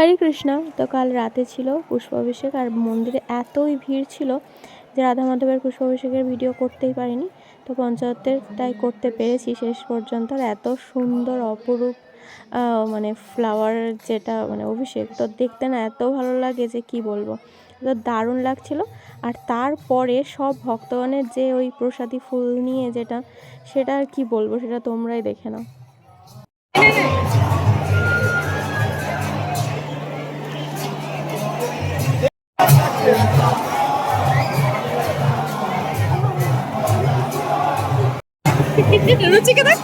হরে কৃষ্ণ। তো কাল রাতে ছিল পুষ্পাভিষেক আর মন্দিরে এতই ভিড় ছিল যে রাধা মাধবের পুষ্পাভিষেকের ভিডিও করতেই পারিনি। তো পঞ্চায়েতেরটাই করতে পেরেছি শেষ পর্যন্ত। আর এত সুন্দর অপরূপ মানে ফ্লাওয়ার যেটা মানে অভিষেক, তো দেখতে না এত ভালো লাগে যে কি বলবো, তো দারুণ লাগছিল। আর তারপরে সব ভক্তগণের যে ওই প্রসাদী ফুল নিয়ে যেটা, সেটা আর কি বলবো, সেটা তোমরাই দেখে নাও। রুচিকে দেখ।